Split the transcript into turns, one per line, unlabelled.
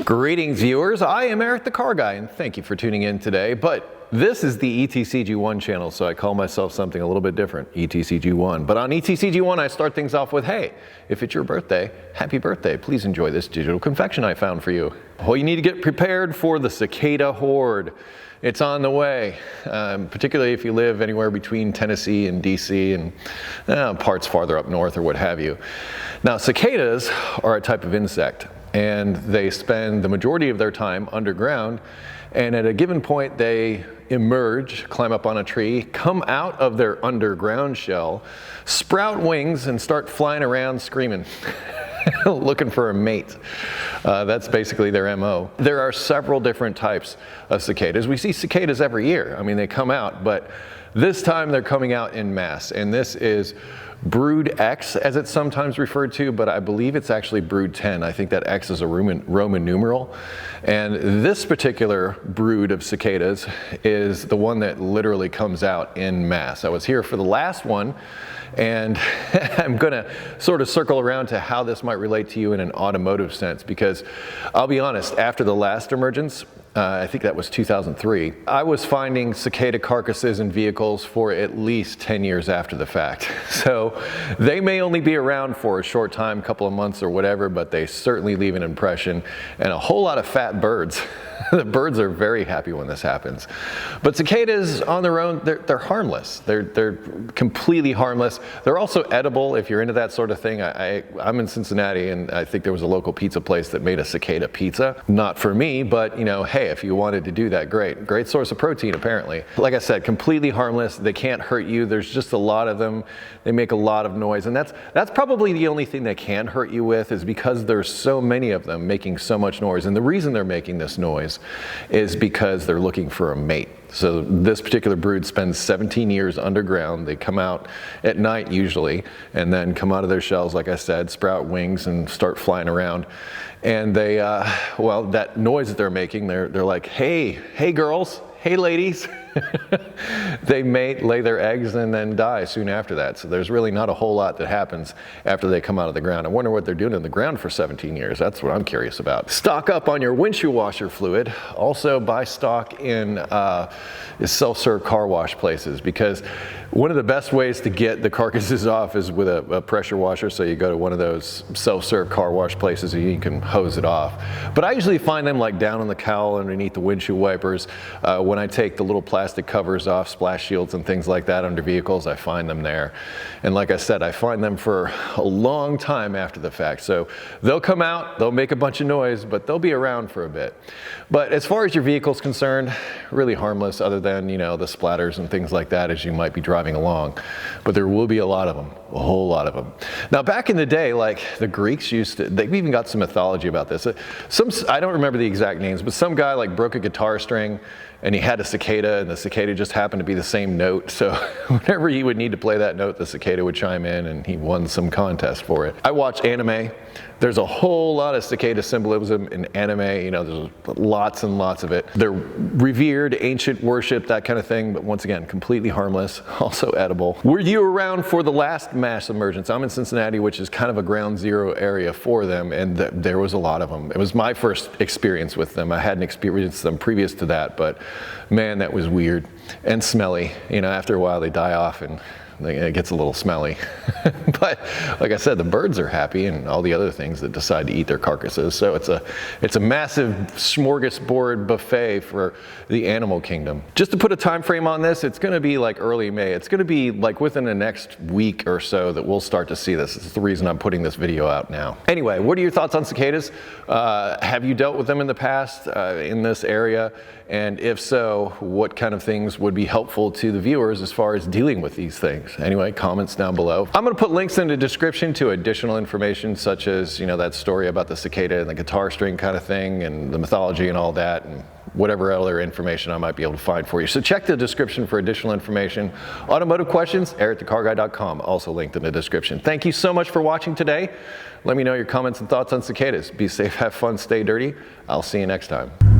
Greetings, viewers. I am Eric the Car Guy, and thank you for tuning in today. But this is the ETCG1 channel, so I call myself something a little bit different, ETCG1. But on ETCG1, I start things off with, hey, if it's your birthday, happy birthday. Please enjoy this digital confection I found for you. Well, you need to get prepared for the cicada horde. It's on the way, particularly if you live anywhere between Tennessee and DC and parts farther up north or what have you. Now, cicadas are a type of insect, and they spend the majority of their time underground, and at a given point they emerge, climb up on a tree, come out of their underground shell, sprout wings, and start flying around screaming, looking for a mate. That's basically their MO. There are several different types of cicadas. We see cicadas every year. I mean, they come out, but this time they're coming out en masse, and this is Brood X, as it's sometimes referred to, but I believe it's actually Brood 10. I think that X is a Roman numeral. And this particular brood of cicadas is the one that literally comes out en masse. I was here for the last one, and I'm gonna sort of circle around to how this might relate to you in an automotive sense, because I'll be honest, after the last emergence, I think that was 2003, I was finding cicada carcasses in vehicles for at least 10 years after the fact. So they may only be around for a short time, couple of months or whatever, but they certainly leave an impression, and a whole lot of fat birds. The birds are very happy when this happens. But cicadas on their own, they're harmless. They're completely harmless. They're also edible if you're into that sort of thing. I'm in Cincinnati, and I think there was a local pizza place that made a cicada pizza. Not for me, but you know, hey, if you wanted to do that, great. Great source of protein, apparently. Like I said, completely harmless. They can't hurt you. There's just a lot of them. They make a lot of noise, and that's probably the only thing they can hurt you with, is because there's so many of them making so much noise. And the reason they're making this noise is because they're looking for a mate. So this particular brood spends 17 years underground. They come out at night usually, and then come out of their shells, like I said, sprout wings and start flying around. And they, well, that noise that they're making, they're like, hey girls, hey ladies. They mate, lay their eggs, and then die soon after that. So there's really not a whole lot that happens after they come out of the ground. I wonder what they're doing in the ground for 17 years. That's what I'm curious about. Stock up on your windshield washer fluid. Also buy stock in self-serve car wash places, because one of the best ways to get the carcasses off is with a pressure washer. So you go to one of those self-serve car wash places and you can hose it off. But I usually find them like down on the cowl underneath the windshield wipers. When I take the little plastic covers off, splash shields and things like that under vehicles, I find them there. And like I said, I find them for a long time after the fact. So they'll come out, they'll make a bunch of noise, but they'll be around for a bit. But as far as your vehicle's concerned, really harmless, other than, you know, the splatters and things like that as you might be driving along. But there will be a lot of them, a whole lot of them. Now, back in the day, like the Greeks used to, they've even got some mythology about this. I don't remember the exact names, but some guy like broke a guitar string and he had a cicada, and the cicada just happened to be the same note. So whenever he would need to play that note, the cicada would chime in, and he won some contest for it. I watch anime. There's a whole lot of cicada symbolism in anime. You know, there's lots and lots of it. They're revered, ancient worship, that kind of thing, but once again, completely harmless, also edible. Were you around for the last mass emergence? I'm in Cincinnati, which is kind of a ground zero area for them, and there was a lot of them. It was my first experience with them. I hadn't experienced them previous to that, but man, that was weird and smelly. You know, after a while they die off and it gets a little smelly. But like I said, the birds are happy, and all the other things that decide to eat their carcasses. So it's a massive smorgasbord buffet for the animal kingdom. Just to put a time frame on this, it's going to be like early May. It's going to be like within the next week or so that we'll start to see this. This is the reason I'm putting this video out now. Anyway, what are your thoughts on cicadas? Have you dealt with them in the past in this area? And if so, what kind of things would be helpful to the viewers as far as dealing with these things? Anyway, comments down below. I'm going to put links in the description to additional information, such as, you know, that story about the cicada and the guitar string kind of thing, and the mythology and all that, and whatever other information I might be able to find for you. So check the description for additional information. Automotive questions, ericthecarguy.com, also linked in the description. Thank you so much for watching today. Let me know your comments and thoughts on cicadas. Be safe, have fun, stay dirty. I'll see you next time.